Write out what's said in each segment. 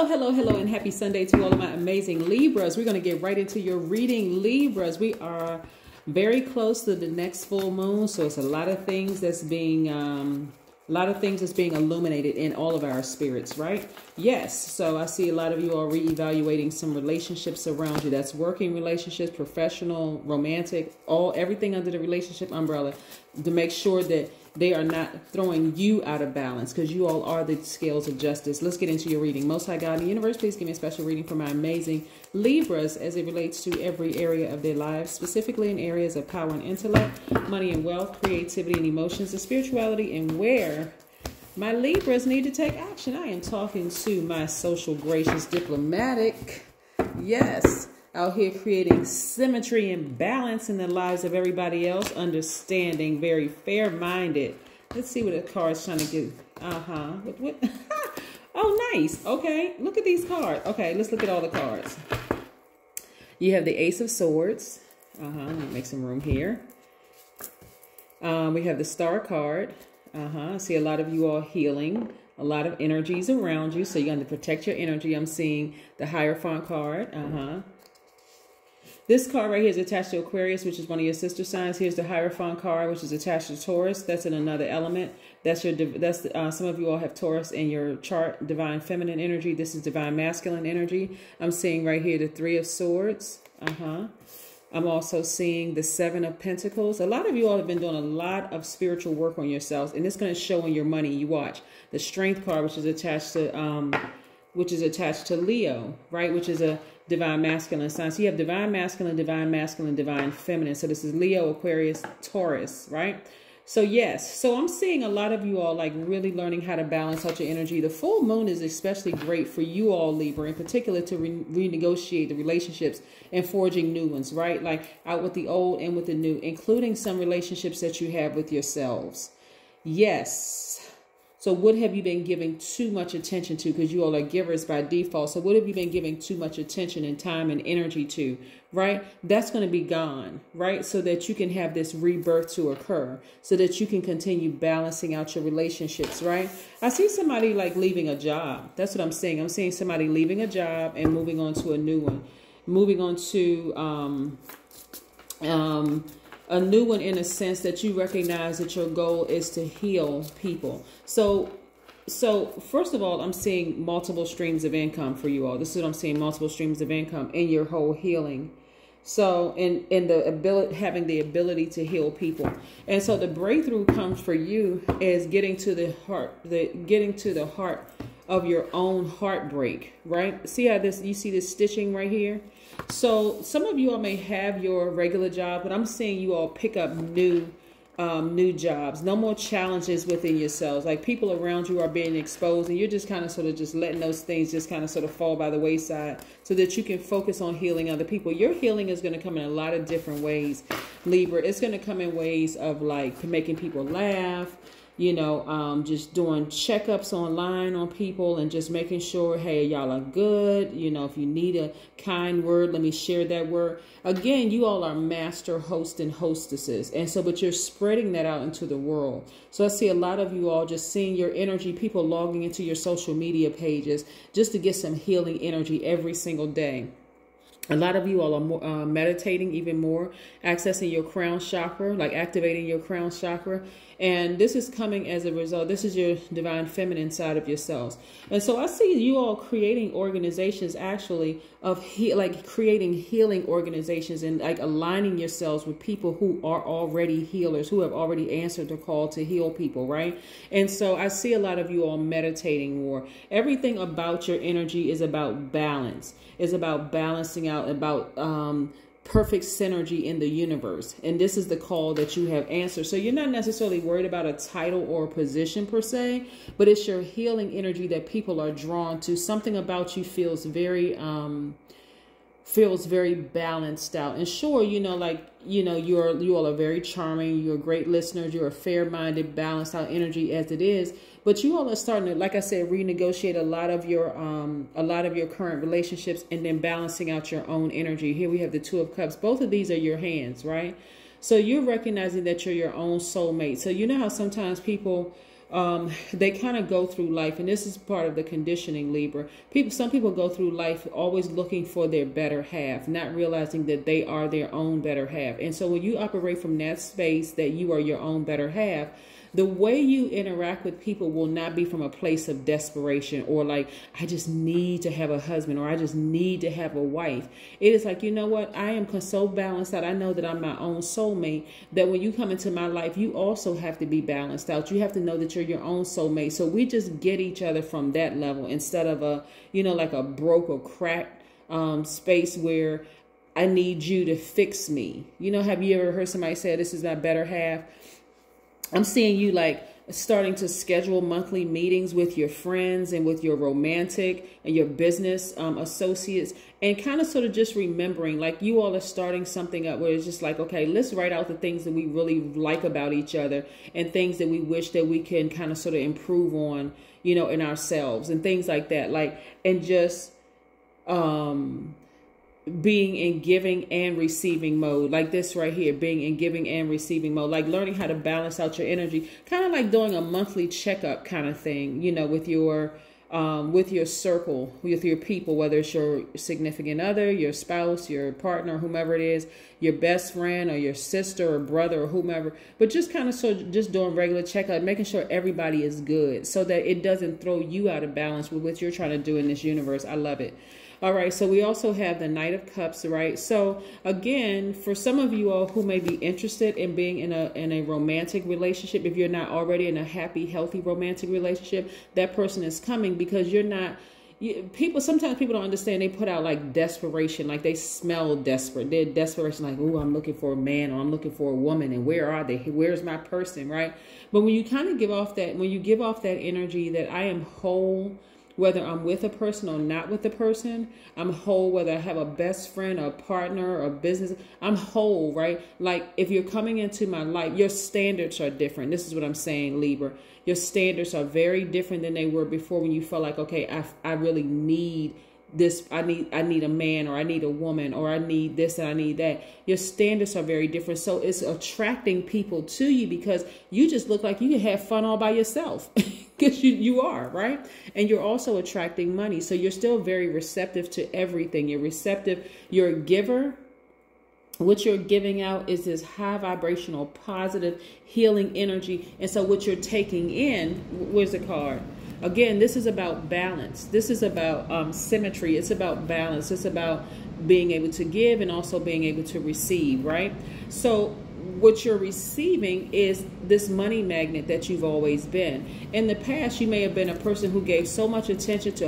Hello, hello, and happy Sunday to all of my amazing Libras. We're going to get right into your reading, Libras. We are very close to the next full moon, so it's a lot of things that's being illuminated in all of our spirits, right? Yes. So I see a lot of you are reevaluating some relationships around you. That's working relationships, professional, romantic, everything under the relationship umbrella, to make sure that they are not throwing you out of balance, because you all are the scales of justice. Let's get into your reading. Most High God in the universe, please give me a special reading for my amazing Libras as it relates to every area of their lives, specifically in areas of power and intellect, money and wealth, creativity and emotions, and spirituality, and where my Libras need to take action. I am talking to my social, gracious, diplomatic, yes, out here creating symmetry and balance in the lives of everybody else, understanding, very fair-minded. Let's see what the card's trying to do. What? Oh, nice. Okay, look at these cards. Okay, let's look at all the cards. You have the Ace of Swords. Let me make some room here. We have the Star card. I see a lot of you all healing. A lot of energies around you, so you're going to protect your energy. I'm seeing the Hierophant card. This card right here is attached to Aquarius, which is one of your sister signs. Here's the Hierophant card, which is attached to Taurus. That's in another element. Some of you all have Taurus in your chart, divine feminine energy. This is divine masculine energy. I'm seeing right here the Three of Swords. I'm also seeing the Seven of Pentacles. A lot of you all have been doing a lot of spiritual work on yourselves, and it's going to show in your money. You watch the Strength card, which is attached to Leo, right? Which is a divine masculine sign. So you have divine masculine, divine feminine. So this is Leo, Aquarius, Taurus, right? So yes, so I'm seeing a lot of you all like really learning how to balance out your energy. The full moon is especially great for you all, Libra, in particular to renegotiate the relationships and forging new ones, right? Like out with the old and with the new, including some relationships that you have with yourselves. Yes. So what have you been giving too much attention to? Because you all are givers by default. So what have you been giving too much attention and time and energy to, right? That's going to be gone, right? So that you can have this rebirth to occur, so that you can continue balancing out your relationships, right? I see somebody like leaving a job. That's what I'm seeing. I'm seeing somebody leaving a job and moving on to a new one. Moving on to a new one, in a sense that you recognize that your goal is to heal people. So first of all, I'm seeing multiple streams of income for you all. This is what I'm seeing, multiple streams of income in your whole healing. So in the ability, having the ability to heal people. And so the breakthrough comes for you is getting to the heart of your own heartbreak, right? See how you see this stitching right here? So some of you all may have your regular job, but I'm seeing you all pick up new jobs. No more challenges within yourselves. Like people around you are being exposed, and you're just kind of sort of just letting those things just kind of sort of fall by the wayside, so that you can focus on healing other people. Your healing is going to come in a lot of different ways, Libra. It's going to come in ways of like making people laugh, you know, just doing checkups online on people and just making sure, hey, y'all are good. You know, if you need a kind word, let me share that word. Again, you all are master hosts and hostesses. And so, but you're spreading that out into the world. So I see a lot of you all just seeing your energy, people logging into your social media pages just to get some healing energy every single day. A lot of you all are meditating even more, accessing your crown chakra, like activating your crown chakra. And this is coming as a result. This is your divine feminine side of yourselves. And so I see you all creating organizations, actually, of creating healing organizations and like aligning yourselves with people who are already healers, who have already answered the call to heal people, right? And so I see a lot of you all meditating more. Everything about your energy is about balance. It's about balancing out, about perfect synergy in the universe. And this is the call that you have answered. So you're not necessarily worried about a title or a position per se, but it's your healing energy that people are drawn to. Something about you feels very balanced out. And sure, you know, like, you know, you all are very charming. You're great listeners. You're a fair-minded, balanced out energy as it is. But you all are starting to, like I said, renegotiate a lot of your current relationships, and then balancing out your own energy. Here we have the Two of Cups. Both of these are your hands, right? So you're recognizing that you're your own soulmate. So you know how sometimes people they kind of go through life, and this is part of the conditioning, Libra. Some people go through life always looking for their better half, not realizing that they are their own better half. And so when you operate from that space that you are your own better half, the way you interact with people will not be from a place of desperation or like, I just need to have a husband or I just need to have a wife. It is like, you know what? I am so balanced out. I know that I'm my own soulmate, that when you come into my life, you also have to be balanced out. You have to know that you're your own soulmate. So we just get each other from that level instead of a, you know, like a broke or cracked space where I need you to fix me. You know, have you ever heard somebody say, this is my better half? I'm seeing you like starting to schedule monthly meetings with your friends and with your romantic and your business associates, and kind of sort of just remembering like you all are starting something up where it's just like, okay, let's write out the things that we really like about each other and things that we wish that we can kind of sort of improve on, you know, in ourselves and things like that. Like, and just, being in giving and receiving mode, like this right here, being in giving and receiving mode, like learning how to balance out your energy, kind of like doing a monthly checkup kind of thing, you know, with your circle, with your people, whether it's your significant other, your spouse, your partner, whomever it is, your best friend or your sister or brother or whomever, but just kind of just doing regular checkup, making sure everybody is good so that it doesn't throw you out of balance with what you're trying to do in this universe. I love it. All right, so we also have the Knight of Cups, right? So again, for some of you all who may be interested in being in a romantic relationship, if you're not already in a happy, healthy romantic relationship, that person is coming because you're not. Sometimes people don't understand. They put out like desperation, like they smell desperate. They're desperation, like, oh, I'm looking for a man or I'm looking for a woman, and where are they? Where's my person, right? But when you kind of give off that, when you give off that energy that I am whole, whether I'm with a person or not with a person, I'm whole. Whether I have a best friend or a partner or a business, I'm whole, right? Like if you're coming into my life, your standards are different. This is what I'm saying, Libra. Your standards are very different than they were before when you felt like, okay, I really need this. I need a man, or I need a woman, or I need this and I need that. Your standards are very different. So it's attracting people to you because you just look like you can have fun all by yourself. Because you are, right? And you're also attracting money. So you're still very receptive to everything. You're receptive. You're a giver. What you're giving out is this high vibrational, positive, healing energy. And so what you're taking in, where's the card? Again, this is about balance. This is about symmetry. It's about balance. It's about being able to give and also being able to receive, right? So what you're receiving is this money magnet that you've always been. In the past, you may have been a person who gave so much attention to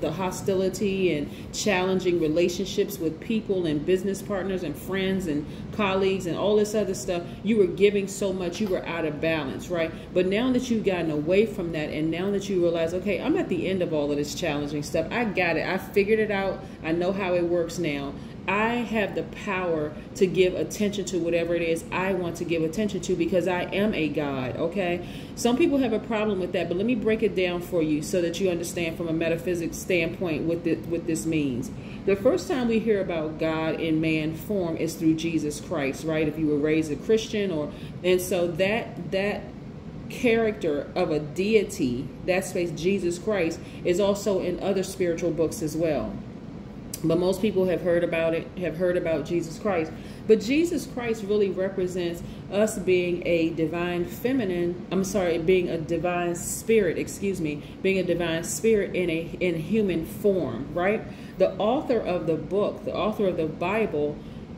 the hostility and challenging relationships with people and business partners and friends and colleagues and all this other stuff. You were giving so much, you were out of balance, right? But now that you've gotten away from that, and now that you realize, okay, I'm at the end of all of this challenging stuff. I got it. I figured it out. I know how it works now. I have the power to give attention to whatever it is I want to give attention to because I am a God, okay? Some people have a problem with that, but let me break it down for you so that you understand from a metaphysics standpoint what this means. The first time we hear about God in man form is through Jesus Christ, right? If you were raised a Christian, and so that character of a deity, that space, Jesus Christ, is also in other spiritual books as well. But most people have heard about it, have heard about Jesus Christ. But Jesus Christ really represents us being a divine feminine, being a divine spirit, being a divine spirit in human form, right? The author of the book, the author of the Bible,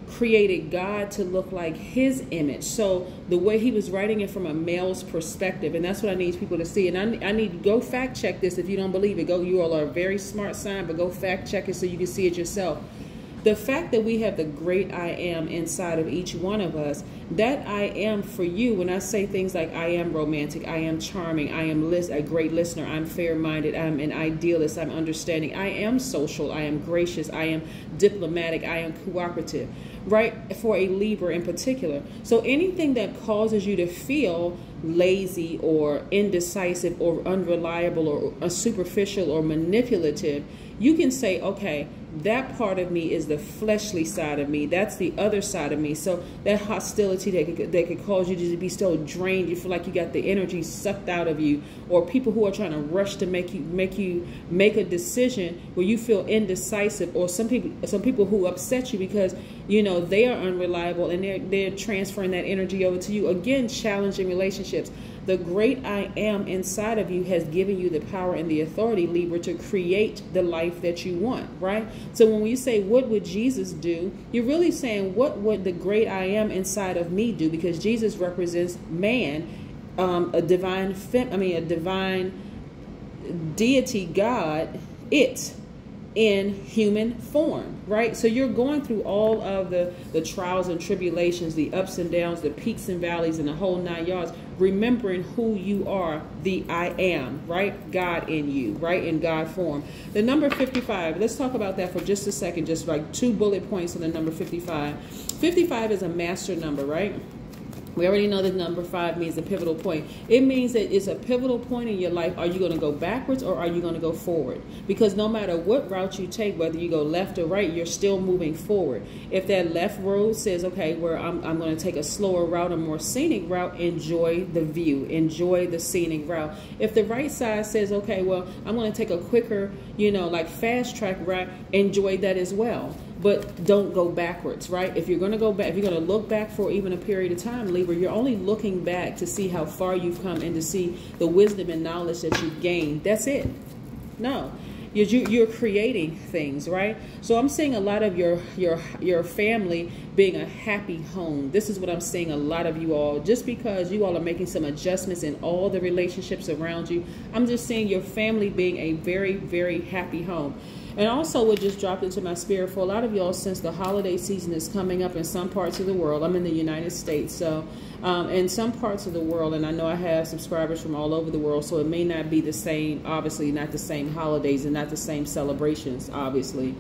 created God to look like his image. So the way he was writing it from a male's perspective, and that's what I need people to see. And I need to go fact check this if you don't believe it. You all are a very smart sign, but go fact check it so you can see it yourself. The fact that we have the great I am inside of each one of us, that I am for you, when I say things like I am romantic, I am charming, I am a great listener, I'm fair-minded, I'm an idealist, I'm understanding, I am social, I am gracious, I am diplomatic, I am cooperative, right? For a Libra in particular. So anything that causes you to feel lazy or indecisive or unreliable or superficial or manipulative, you can say, okay, that part of me is the fleshly side of me. That's the other side of me. So that hostility that could cause you to be so drained, you feel like you got the energy sucked out of you, or people who are trying to rush to make you make a decision where you feel indecisive, or some people who upset you because, you know, they are unreliable and they're transferring that energy over to you. Again, challenging relationships. The great I am inside of you has given you the power and the authority, Libra, to create the life that you want, right? So when we say, what would Jesus do? You're really saying, what would the great I am inside of me do? Because Jesus represents man, a divine deity, God, it, in human form, right? So you're going through all of the trials and tribulations, the ups and downs, the peaks and valleys, and the whole 9 yards, remembering who you are, the I am, right? God in you, right? In God form. The number 55, let's talk about that for just a second, just like 2 bullet points on the number 55. 55 is a master number, right? We already know that number 5 means a pivotal point. It means that it's a pivotal point in your life. Are you going to go backwards or are you going to go forward? Because no matter what route you take, whether you go left or right, you're still moving forward. If that left road says, okay, where I'm going to take a slower route, a more scenic route, enjoy the view, enjoy the scenic route. If the right side says, okay, well, I'm going to take a quicker, you know, like fast track route, enjoy that as well. But don't go backwards, right? If you're going to go back, if you're going to look back for even a period of time, Libra, you're only looking back to see how far you've come and to see the wisdom and knowledge that you've gained. That's it. No, you're creating things, right? So I'm seeing a lot of your family being a happy home. This is what I'm seeing a lot of you all. Just because you all are making some adjustments in all the relationships around you, I'm just seeing your family being a very, very happy home. And also what just dropped into my spirit for a lot of y'all, since the holiday season is coming up in some parts of the world. I'm in the United States, so in some parts of the world, and I know I have subscribers from all over the world, so it may not be the same, obviously not the same holidays and not the same celebrations, obviously.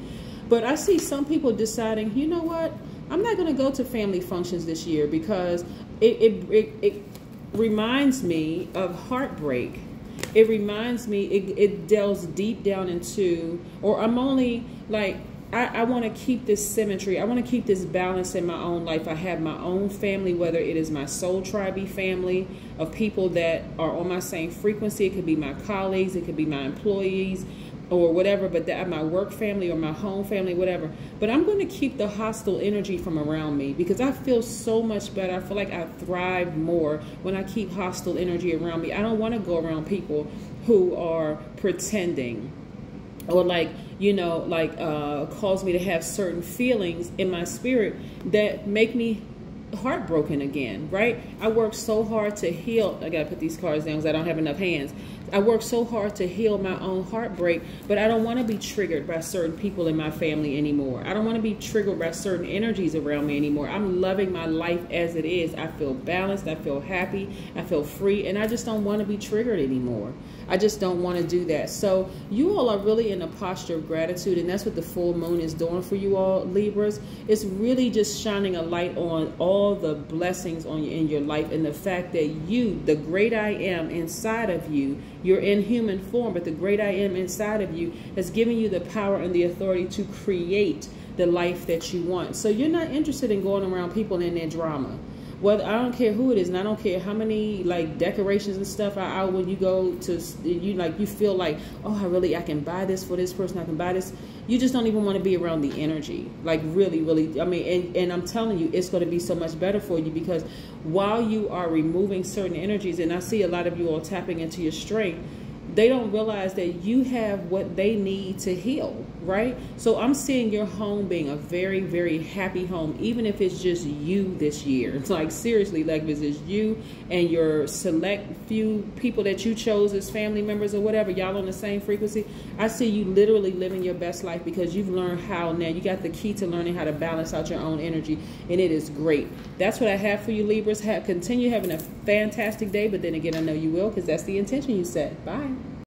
But I see some people deciding, you know what, I'm not going to go to family functions this year because it reminds me of heartbreak. It reminds me, it delves deep down into, or I'm only like, I want to keep this symmetry. I want to keep this balance in my own life. I have my own family, whether it is my soul tribe family of people that are on my same frequency. It could be my colleagues. It could be my employees or whatever, but that my work family or my home family, whatever. But I'm going to keep the hostile energy from around me because I feel so much better. I feel like I thrive more when I keep hostile energy around me. I don't want to go around people who are pretending or like, you know, like cause me to have certain feelings in my spirit that make me heartbroken again, right? I work so hard to heal. I gotta put these cards down because I don't have enough hands. I work so hard to heal my own heartbreak, but I don't want to be triggered by certain people in my family anymore. I don't want to be triggered by certain energies around me anymore. I'm loving my life as it is. I feel balanced. I feel happy. I feel free, and I just don't want to be triggered anymore. I just don't want to do that. So you all are really in a posture of gratitude, and that's what the full moon is doing for you all, Libras. It's really just shining a light on all the blessings on you in your life, and the fact that you, the great I am inside of you, you're in human form, but the great I am inside of you has given you the power and the authority to create the life that you want. So you're not interested in going around people in their drama. Whether, I don't care who it is, and I don't care how many like decorations and stuff are out when you go to, you feel like, oh, I can buy this for this person, I can buy this. You just don't even want to be around the energy. Like really, really, I mean, and I'm telling you, it's going to be so much better for you because while you are removing certain energies, and I see a lot of you all tapping into your strength, they don't realize that you have what they need to heal, right? So I'm seeing your home being a very, very happy home, even if it's just you this year. It's like, seriously, like this is you and your select few people that you chose as family members or whatever, y'all on the same frequency. I see you literally living your best life because you've learned how now. You got the key to learning how to balance out your own energy, and it is great. That's what I have for you, Libras. Continue having a fantastic day, but then again, I know you will because that's the intention you set. Bye.